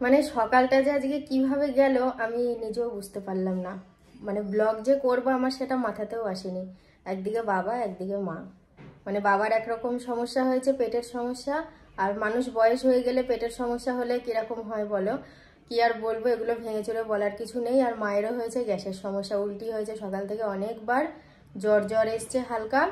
মানে সকালটা যে আজকে কিভাবে গেল আমি নিজেও বুঝতে পারলাম না। মানে ব্লগ যে করবো আমার সেটা মাথাতেও আসেনি। একদিকে বাবা একদিকে মা। মানে বাবার একরকম সমস্যা হয়েছে, পেটের সমস্যা। আর মানুষ বয়স হয়ে গেলে পেটের সমস্যা হলে কিরকম হয় বলো, কি আর বলবো, এগুলো ভেঙে চড়ে বলার কিছু নেই। আর মায়েরও হয়েছে গ্যাসের সমস্যা, উল্টি হয়েছে সকাল থেকে অনেকবার, জ্বর জ্বর এসছে হালকা।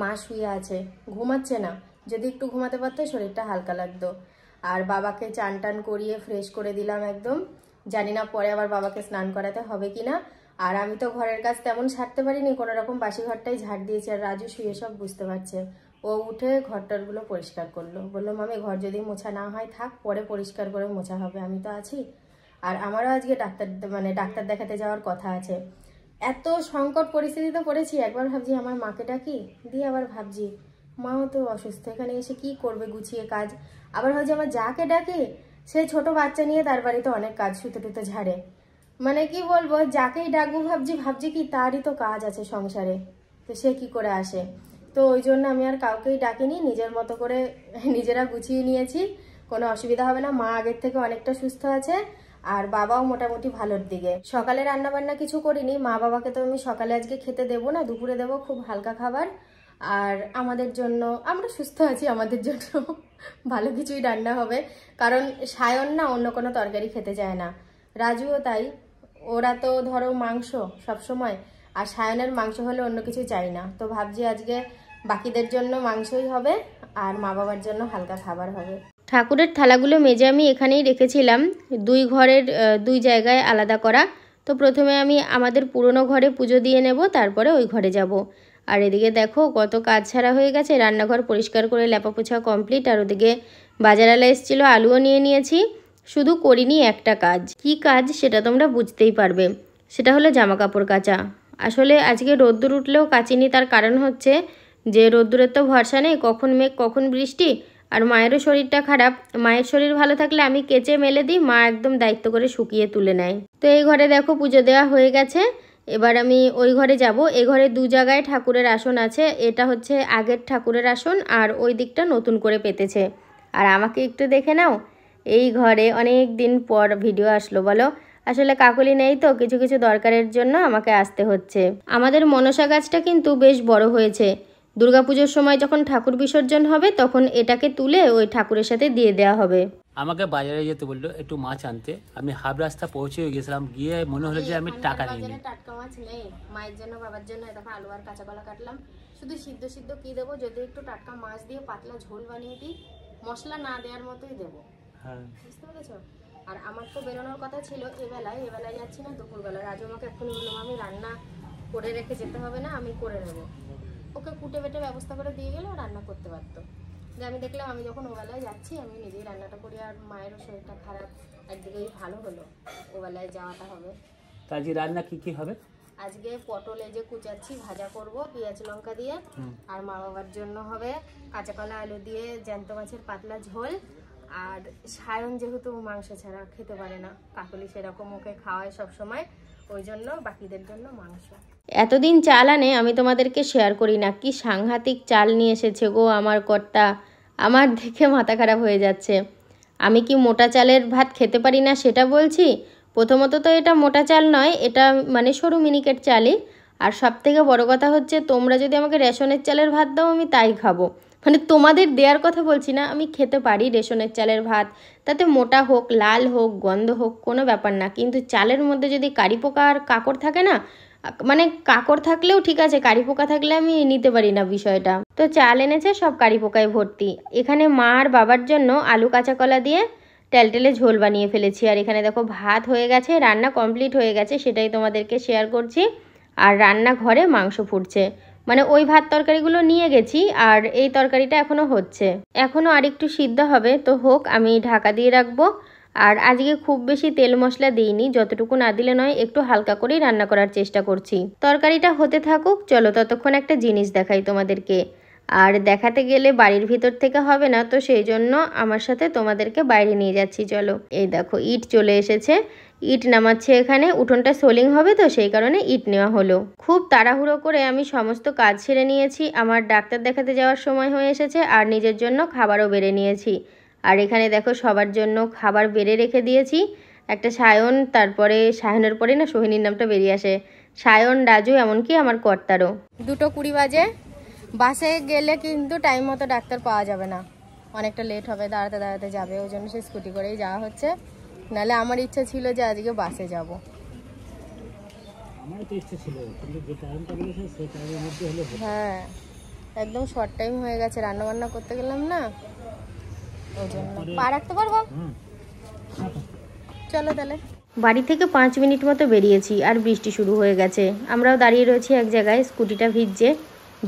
মা শুয়ে আছে, ঘুমাচ্ছে না। যদি একটু ঘুমাতে পারতো শরীরটা হালকা লাগতো। আর বাবাকে চান টান করিয়ে ফ্রেশ করে দিলাম একদম। জানি না পরে আবার বাবাকে স্নান করাতে হবে কিনা। আর আমি তো ঘরের কাজ তেমন ছাড়তে পারিনি, কোনো রকম বাসি ঘরটাই ঝাড় দিয়েছি। আর রাজু শুয়ে সব বুঝতে পারছে। ও উঠে ঘরটারগুলো পরিষ্কার করলো, বললো মামি ঘর যদি মোছা না হয় থাক, পরে পরিষ্কার করে মোছা হবে, আমি তো আছি। আর আমারও আজকে ডাক্তার দেখাতে যাওয়ার কথা আছে। এত সংকট পরিস্থিতিতে পড়েছি, একবার ভাবছি আমার মাকে ডাকি, দিয়ে আবার ভাবছি মাও তো অসুস্থ, এখানে এসে কি করবে গুছিয়ে কাজ। আবার ভাবছি আমার যাকে ডাকে সে ছোট বাচ্চা নিয়ে তার বাড়িতে অনেক কাজ সুতো টুতো ঝাড়ে। মানে কি বলবো, যাকেই ডাকবো ভাবছি কি তারই তো কাজ আছে সংসারে, তো সে কি করে আসে। তো ওই জন্য আমি আর কাউকেই ডাকিনি, নিজের মতো করে নিজেরা গুছিয়ে নিয়েছি। কোনো অসুবিধা হবে না, মা আগের থেকে অনেকটা সুস্থ আছে। আর বাবাও মোটামুটি ভালোর দিকে। সকালে রান্না বান্না কিছু করিনি, মা বাবাকে তো আমি সকালে আজকে খেতে দেবো না, দুপুরে দেবো খুব হালকা খাবার। আর আমাদের জন্য, আমরা সুস্থ আছি, আমাদের জন্য ভালো কিছুই রান্না হবে। কারণ সায়ন না অন্য কোনো তরকারি খেতে চায় না, রাজুও তাই। ওরা তো ধরো মাংস সবসময়, আর সায়নের মাংস হলে অন্য কিছু চাই না। তো ভাবছি আজকে বাকিদের জন্য মাংসই হবে, আর মা বাবার জন্য হালকা খাবার হবে। ঠাকুরের থালাগুলো মেজে আমি এখানেই রেখেছিলাম, দুই ঘরের দুই জায়গায় আলাদা করা। তো প্রথমে আমি আমাদের পুরনো ঘরে পুজো দিয়ে নেব, তারপরে ওই ঘরে যাব। আর এদিকে দেখো কত কাজ ছাড়া হয়ে গেছে, রান্নাঘর পরিষ্কার করে লেপা পোছা কমপ্লিট। আর ওদিকে বাজারালা এসেছিলো, আলুও নিয়ে নিয়েছি। শুধু করিনি একটা কাজ, কি কাজ সেটা তোমরা বুঝতেই পারবে, সেটা হলো জামা কাপড় কাচা। আসলে আজকে রোদ্দুর উঠলেও কাচিনি, তার কারণ হচ্ছে যে রোদ্দুরের তো ভরসা নেই, কখন মেঘ কখন বৃষ্টি। আর মায়েরও শরীরটা খারাপ, মায়ের শরীর ভালো থাকলে আমি কেচে মেলে দিই, মা একদম দায়িত্ব করে শুকিয়ে তুলে নেয়। তো এই ঘরে দেখো পুজো দেওয়া হয়ে গেছে, এবার আমি ওই ঘরে যাব। এই ঘরে দু জায়গায় ঠাকুরের আসন আছে, এটা হচ্ছে আগের ঠাকুরের আসন, আর ওই দিকটা নতুন করে পেতেছে। আর আমাকে একটু দেখে নাও, এই ঘরে অনেক দিন পর ভিডিও আসলো বলো। আসলে কাকলি নেই তো, কিছু কিছু দরকারের জন্য আমাকে আসতে হচ্ছে। আমাদের মনসা গাছটা কিন্তু বেশ বড় হয়েছে, দুর্গাপুজোর সময় যখন ঠাকুর বিসর্জন হবে তখন এটাকে তুলে ওই ঠাকুরের সাথে দিয়ে দেওয়া হবে। আমাকে বাজারে যেতে বললো একটু মাছ আনতে, আমি হাফ রাস্তা পৌঁছে গেছিলাম, গিয়ে মনে হলো যে আমি টাকা নিয়ে নিই। টাটকা মাছ নেই, মায়ের জন্য বাবার জন্য দেখো আলু আর কাঁচা কলা কাটলাম। শুধু সিদ্ধ সিদ্ধ কি দেবো, যদি একটু টাটকা মাছ দিয়ে পাতলা ঝোল বানিয়ে দিই, মশলা না দেওয়ার মতোই দেবো। হ্যাঁ বুঝতে পেরেছো। আর আমার তো বেরোনোর কথা ছিল এবেলায় যাচ্ছি না, দুপুরবেলা। রাজু আমাকে এক্ষুনি বললাম আমি রান্না করে রেখে যেতে হবে না, আমি করে নেবো। ওকে কুটে বেটে ব্যবস্থা করে দিয়ে গেলে রান্না করতে পারতো। যে আমি দেখলাম আমি যখন ওবেলায় যাচ্ছি আমি নিজেই রান্নাটা করি। আর মায়েরও শরীরটা খারাপ, একদিকেই ভালো হলো ওবেলায় যাওয়াটা হবে। তো আজকে রান্না কি কি হবে? আজকে পটল এই যে কুচাচ্ছি, ভাজা করব পেঁয়াজ লঙ্কা দিয়ে। আর মা বাবার জন্য হবে কাঁচা কলা আলু দিয়ে জ্যান্ত মাছের পাতলা ঝোল। আর সায়ন যেহেতু মাংস ছাড়া খেতে পারে না, কাকলি সেরকম ওকে খাওয়ায় সবসময়, ওই জন্য বাকিদের জন্য মাংস। এতদিন চাল আনে আমি তোমাদেরকে শেয়ার করি না, কি সাংঘাতিক চাল নিয়ে এসেছে গো আমার কর্তা। আমার দেখে মাথা খারাপ হয়ে যাচ্ছে। আমি কি মোটা চালের ভাত খেতে পারি না সেটা বলছি? প্রথমত তো এটা মোটা চাল নয়, এটা মানে সরু মিনিকেট চালই। আর সব থেকে বড় কথা হচ্ছে তোমরা যদি আমাকে রেশনের চালের ভাত দাও আমি তাই খাবো। মানে তোমাদের দেওয়ার কথা বলছি না, আমি খেতে পারি রেশনের চালের ভাত, তাতে মোটা হোক লাল হোক গন্ধ হোক কোনো ব্যাপার না। কিন্তু চালের মধ্যে যদি কারি পোকা আর কাকড় থাকে না, মানে কাকড় থাকলেও ঠিক আছে, কারি পোকা থাকলে আমি নিতে পারি না বিষয়টা। তো চাল এনেছে সব কারি পোকায় ভর্তি। এখানে মা আর বাবার জন্য আলু কাঁচা কলা দিয়ে টেলটেলে ঝোল বানিয়ে ফেলেছি। আর এখানে দেখো ভাত হয়ে গেছে, রান্না কমপ্লিট হয়ে গেছে, সেটাই তোমাদেরকে শেয়ার করছি। আর রান্নাঘরে মাংস ফুটছে, মানে ওই ভাত তরকারিগুলো নিয়ে গেছি, আর এই তরকারিটা এখনও হচ্ছে, এখনও আরেকটু সিদ্ধ হবে। তো হোক, আমি ঢাকা দিয়ে রাখবো। আর আজকে খুব বেশি তেল মশলা দিইনি, যতটুকু না দিলে নয়, একটু হালকা করেই রান্না করার চেষ্টা করছি। তরকারিটা হতে থাকুক, চলো ততক্ষণ একটা জিনিস দেখাই তোমাদেরকে। আর দেখাতে গেলে বাড়ির ভিতর থেকে হবে না, তো সেই জন্য আমার সাথে তোমাদেরকে বাইরে নিয়ে যাচ্ছি। চলো, এই দেখো ইট চলে এসেছে, ইট নামাচ্ছে এখানে। উঠোনটা সোলিং হবে তো সেই কারণে ইট নেওয়া হলো। খুব তাড়াহুড়ো করে আমি সমস্ত কাজ সেরে নিয়েছি, আমার ডাক্তার দেখাতে যাওয়ার সময় হয়ে এসেছে, আর নিজের জন্য খাবারও বেড়ে নিয়েছি। আর এখানে দেখো সবার জন্য খাবার বেড়ে রেখে দিয়েছি। একটা সায়ন, তারপরে সায়নের পরে না সোহিনীর নামটা বেরিয়ে আসে, সায়ন, রাজু, এমনকি আমার কর্তারও। 2:20 বাজে। বাসে গেলে কিন্তু টাইম মতো ডাক্তার পাওয়া যাবে না, অনেকটা লেট হবে, দাঁড়াতে দাঁড়াতে যাবে, ওই জন্য সে স্কুটি করেই যাওয়া হচ্ছে। নাহলে আমার ইচ্ছা ছিল যে আজকে বাসে যাব। হ্যাঁ, একদম শর্ট টাইম হয়ে গেছে, রান্না বান্না করতে গেলাম না, ওই জন্য। পা রাখতে পারবো? চলো তাহলে। বাড়ি থেকে 5 মিনিট মতো বেরিয়েছি আর বৃষ্টি শুরু হয়ে গেছে। আমরাও দাঁড়িয়ে রয়েছি এক জায়গায়, স্কুটিটা ভিজছে।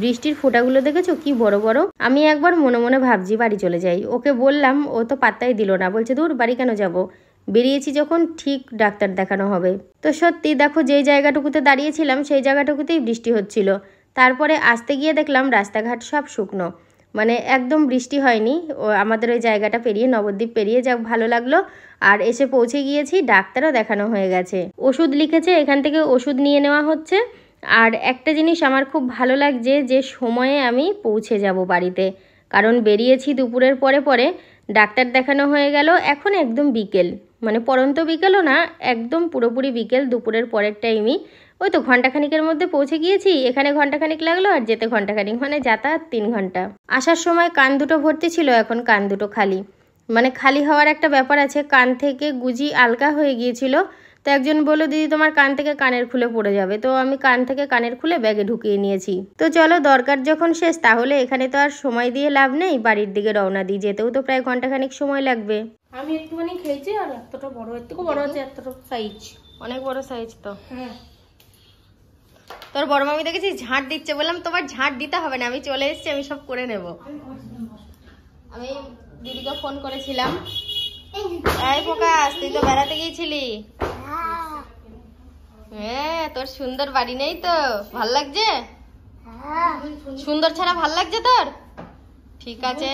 বৃষ্টির ফোঁটাগুলো দেখেছো কি বড় বড়। আমি একবার মনে মনে ভাবছি বাড়ি চলে যাই। ওকে বললাম, ও তো পাত্তাই দিল না, বলছে দূর বাড়ি কেন যাব, বেরিয়েছি যখন ঠিক ডাক্তার দেখানো হবে। তো সত্যি দেখো, যেই জায়গাটুকুতে দাঁড়িয়েছিলাম সেই জায়গাটুকুতেই বৃষ্টি হচ্ছিল। তারপরে আসতে গিয়ে দেখলাম রাস্তাঘাট সব শুকনো, মানে একদম বৃষ্টি হয়নি। ও আমাদের ওই জায়গাটা পেরিয়ে, নবদ্বীপ পেরিয়ে, যাক ভালো লাগলো। আর এসে পৌঁছে গিয়েছি, ডাক্তারও দেখানো হয়ে গেছে, ওষুধ লিখেছে, এখান থেকে ওষুধ নিয়ে নেওয়া হচ্ছে। আর একটা জিনিস আমার খুব ভালো লাগছে, যে সময়ে আমি পৌঁছে যাব বাড়িতে, কারণ বেরিয়েছি দুপুরের পরে পরে, ডাক্তার দেখানো হয়ে গেল, এখন একদম বিকেল, মানে পরন্ত বিকেলও না, একদম পুরোপুরি বিকেল, দুপুরের পরের টাইমই। ওই তো ঘন্টাখানিকের মধ্যে পৌঁছে গিয়েছি। এখানে ঘন্টাখানিক লাগলো আর যেতে ঘন্টাখানিক, মানে যাতায়াত 3 ঘন্টা। আসার সময় কান দুটো ভর্তি ছিল, এখন কান দুটো খালি। মানে খালি হওয়ার একটা ব্যাপার আছে, কান থেকে গুজি আলগা হয়ে গিয়েছিল। তো একজন বললো, দিদি তোমার কান থেকে কানের খুলে পড়ে যাবে। তো আমি কান থেকে কানের খুলে ব্যাগে ঢুকিয়ে নিয়েছি। তো চলো, দরকার যখন শেষ, তাহলে এখানে তো আর সময় দিয়ে লাভ নেই, বাড়ির দিকে রওনা দিই, যেতেও তো প্রায় ঘন্টাখানিক সময় লাগবে। আমি একটুখানি খেয়েছি, আর এতটা বড়, এর থেকে বড় আছে, এতটা সাইজ, অনেক বড় সাইজ তো। হ্যাঁ। তোর বড় মামি দেখেছিস ঝাঁট দিচ্ছে, বললাম তোমার ঝাঁট দিতে হবে না, আমি চলে এসেছি, আমি সব করে নেব। আমি দিদিকে ফোন করেছিলাম, এই প্রকাশ তুই তো বেড়াতে গিয়েছিলি। হ্যাঁ, তোর সুন্দর বাড়ি নেই তো, ভাল লাগছে? সুন্দর ছাড়া ভাল লাগছে তোর? ঠিক আছে।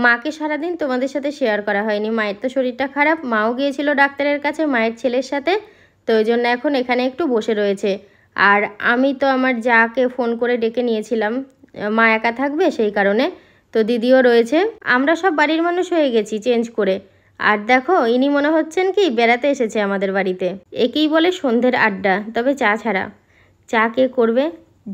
মাকে সারাদিন তোমাদের সাথে শেয়ার করা হয়নি, মায়ের তো শরীরটা খারাপ, মাও গিয়েছিল ডাক্তারের কাছে মায়ের ছেলের সাথে, তো ওই জন্য এখন এখানে একটু বসে রয়েছে। আর আমি তো আমার যাকে ফোন করে ডেকে নিয়েছিলাম, মা একা থাকবে সেই কারণে, তো দিদিও রয়েছে। আমরা সব বাড়ির মানুষ হয়ে গেছি চেঞ্জ করে। আর দেখো, ইনি মনে হচ্ছেন কি বেড়াতে এসেছে আমাদের বাড়িতে। একেই বলে সন্ধ্যের আড্ডা, তবে চা ছাড়া। চা কে করবে?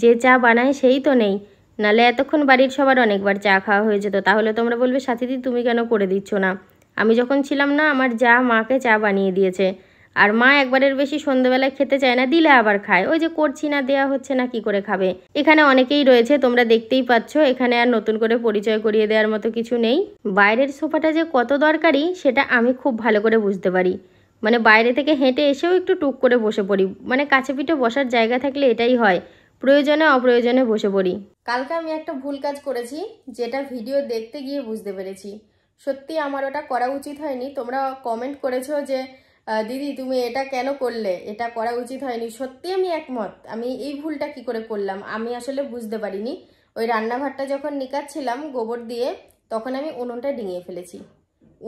যে চা বানায় সেই তো নেই, নালে এতক্ষণ বাড়ির সবার অনেকবার চা খাওয়া হয়ে যেত। তাহলে তোমরা বলবে, সাথীদি তুমি কেন করে দিচ্ছ না? আমি যখন ছিলাম না, আমার যা মাকে চা বানিয়ে দিয়েছে। আর মা একবারের বেশি সন্ধ্যেবেলায় খেতে চায় না, দিলে আবার খায়। ওই যে করছি না, দেয়া হচ্ছে না, কি করে খাবে? এখানে অনেকেই রয়েছে, তোমরা দেখতেই পাচ্ছ, এখানে আর নতুন করে পরিচয় করিয়ে দেওয়ার মতো কিছু নেই। বাইরের সোফাটা যে কত দরকারি সেটা আমি খুব ভালো করে বুঝতে পারি। মানে বাইরে থেকে হেঁটে এসেও একটু টুক করে বসে পড়ি, মানে কাছে পিঠে বসার জায়গা থাকলে এটাই হয়, প্রয়োজনে অপ্রয়োজনে বসে পড়ি। কালকে আমি একটা ভুল কাজ করেছি, যেটা ভিডিও দেখতে গিয়ে বুঝতে পেরেছি। সত্যি আমার ওটা করা উচিত হয়নি। তোমরা কমেন্ট করেছো যে দিদি তুমি এটা কেন করলে, এটা করা উচিত হয়নি। সত্যি আমি একমত, আমি এই ভুলটা কি করে করলাম আমি আসলে বুঝতে পারিনি। ওই রান্নাঘরটা যখন নিকাচ্ছিলাম গোবর দিয়ে, তখন আমি উনুনটা ডিঙিয়ে ফেলেছি।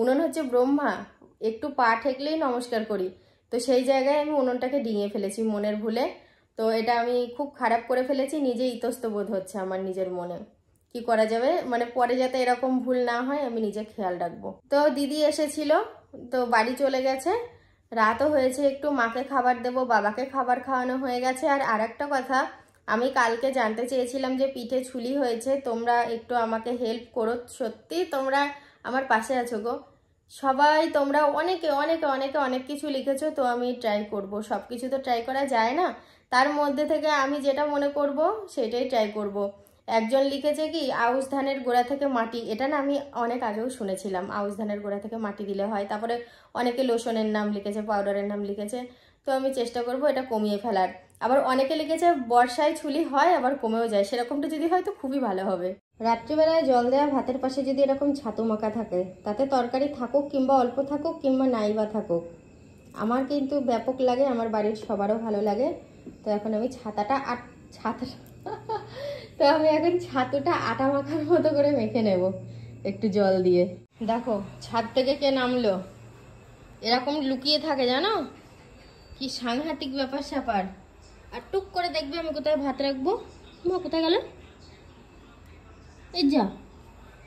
উনুন হচ্ছে ব্রহ্মা, একটু পা ঠেকলেই নমস্কার করি, তো সেই জায়গায় আমি উনুনটাকে ডিঙিয়ে ফেলেছি মনের ভুলে। তো এটা আমি খুব খারাপ করে ফেলেছি, নিজে ইতস্ত বোধ হচ্ছে আমার নিজের মনে। কি করা যাবে, মানে পরে যাতে এরকম ভুল না হয় আমি নিজে খেয়াল রাখবো। তো দিদি এসেছিল, তো বাড়ি চলে গেছে, রাতও হয়েছে একটু, মাকে খাবার দেবো, বাবাকে খাবার খাওয়ানো হয়ে গেছে। আর আরেকটা কথা, আমি কালকে জানতে চেয়েছিলাম যে পিঠে ছুলি হয়েছে, তোমরা একটু আমাকে হেল্প করো। সত্যি তোমরা আমার পাশে আছো গো সবাই, তোমরা অনেকে অনেকে অনেকে অনেক কিছু লিখেছো, তো আমি ট্রাই করব। সব কিছু তো ট্রাই করা যায় না, তার মধ্যে থেকে আমি যেটা মনে করব সেটাই ট্রাই করব। একজন লিখেছে কি আউশ ধানের গোড়া থেকে মাটি, এটা না আমি অনেক আগেও শুনেছিলাম, আউশ ধানের গোড়া থেকে মাটি দিলে হয়। তারপরে অনেকে লোশনের নাম লিখেছে, পাউডারের নাম লিখেছে, তো আমি চেষ্টা করব এটা কমিয়ে ফেলার। আবার অনেকে লিখেছে বর্ষায় ছুলি হয় আবার কমেও যায়, সেরকমটা যদি হয় তো খুবই ভালো হবে। রাত্রিবেলায় জল দেওয়া ভাতের পাশে যদি এরকম ছাতু মাখা থাকে, তাতে তরকারি থাকুক কিংবা অল্প থাকুক কিংবা নাই বা থাকুক, আমার কিন্তু ব্যাপক লাগে, আমার বাড়ির সবারও ভালো লাগে। তো এখন আমি তো আমি এখন ছাতুটা আটা মাখার মতো করে মেখে নেব একটু জল দিয়ে। দেখো ছাদ থেকে কে নামলো, এরকম লুকিয়ে থাকে জানো, কি সাংঘাতিক ব্যাপার স্যাপার। আর টুক করে দেখবে আমি কোথায় ভাত রাখবো। মা কোথায় গেল? এই যা,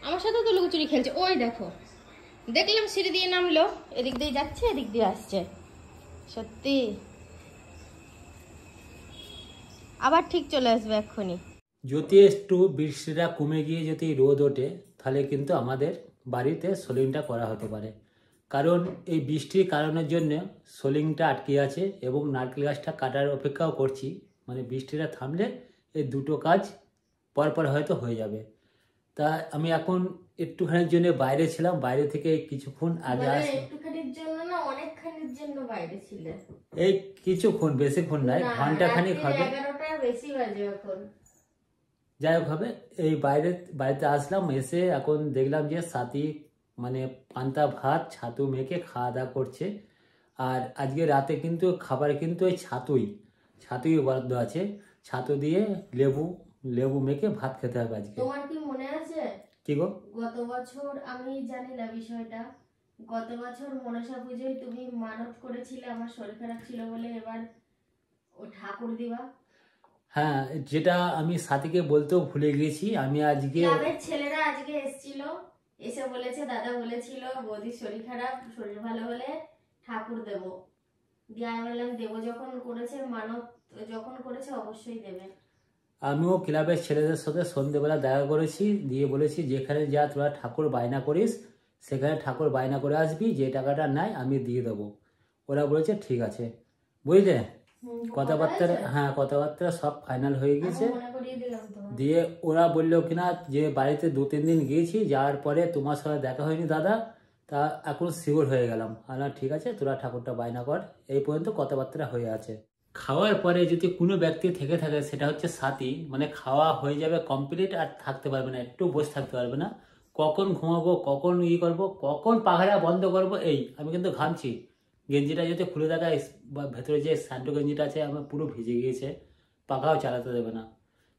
আমার সাথে তো লুকোচুরি খেলছে, ওই দেখো দেখলাম সিঁড়ি দিয়ে নামলো, এদিক দিয়ে যাচ্ছে এদিক দিয়ে আসছে, সত্যি আবার ঠিক চলে আসবে এক্ষুনি। যদি একটু বৃষ্টিটা কমে গিয়ে যদি রোদ ওঠে তাহলে কিন্তু আমাদের বাড়িতে সোলিংটা করা হতে পারে, কারণ এই বৃষ্টির কারণের জন্য সোলিংটা আটকে আছে এবং নারকেল গাছটা কাটার অপেক্ষাও করছি। মানে বৃষ্টিটা থামলে এই দুটো কাজ পরপর হয়তো হয়ে যাবে। তা আমি এখন একটুখানির জন্য বাইরে ছিলাম, বাইরে থেকে কিছুক্ষণ আগে একটুখানির জন্য না, অনেকখানির জন্য বাইরে ছিলে? এই কিছুক্ষণ, বেশিক্ষণ নয়, ঘন্টা খানিক হবে, 11টার বেশি বাজে এখন। যাই হোক হবে। এই বাড়িতে আসলাম, এসে এখন দেখলাম যে সাথী মানে পান্তা ভাত ছাতু মেখে খাওয়া দাওয়া করছে। আর আজকে রাতে কিন্তু খাবার কিন্তু ওই ছাতুই বরাদ্দ আছে, ছাতু দিয়ে লেবু মেখে ভাত খেতে হবে আজকে। তোমার কি মনে আছে কি গো? গত বছর, আমি জানি না বিষয়টা, গত বছর মনসা পুজোয় তুমি মানত করেছিলে আমার শরীর খারাপ ছিল বলে এবার ও ঠাকুর দিবা। হ্যাঁ, যেটা আমি সাথীকে বলতেও ভুলে গেছি। আমি আজকে গ্রামের ছেলেরা আজকে এসেছিল, এসে বলেছে দাদা বলেছিল বৌদির শরীর খারাপ, শরীর ভালো হলে ঠাকুর দেব। দিয়ে আমি বললাম দেবো, যখন করেছে মানত, যখন করেছে অবশ্যই দেবে। আমিও ক্লাবের ছেলেদের সাথে সন্ধ্যেবেলা দেখা করেছি, দিয়ে বলেছি যেখানে যা তোরা ঠাকুর বায়না করিস সেখানে ঠাকুর বায়না করে আসবি, যে টাকাটা নাই আমি দিয়ে দেবো। ওরা বলেছে ঠিক আছে, বুঝলে। কথাবার্তা সব ফাইনাল হয়ে গেছে। দিয়ে ওরা বললো কিনা যে বাড়িতে 2-3 দিন গিয়েছি, যাওয়ার পরে তোমার সাথে দেখা হয়নি দাদা, তা এখন শিওর হয়ে গেলাম। আল্লাহ ঠিক আছে, তোরা ঠাকুরটা বায়না কর। এই পর্যন্ত কথাবার্তা হয়ে আছে। খাওয়ার পরে যদি কোনো ব্যক্তি থেকে থাকে সেটা হচ্ছে সাথী, মানে খাওয়া হয়ে যাবে কমপ্লিট, আর থাকতে পারবে না, একটু বসে থাকতে পারবে না। কখন ঘুমাবো, কখন করবো, কখন পাখাটা বন্ধ করবো, এই আমি কিন্তু ঘামছি। গেঞ্জিটা যদি খুলে দেখায় বা ভেতরে যে স্যান্টো গেঞ্জিটা আছে আমার পুরো ভিজে গিয়েছে, পাখাও চালাতে দেবে না।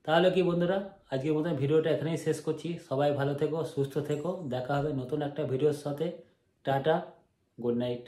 তাহলে কি বন্ধুরা, আজকের মতন ভিডিওটা এখানেই শেষ করছি। সবাই ভালো থেকো, সুস্থ থেকো, দেখা হবে নতুন একটা ভিডিওর সাথে। Tata, good night.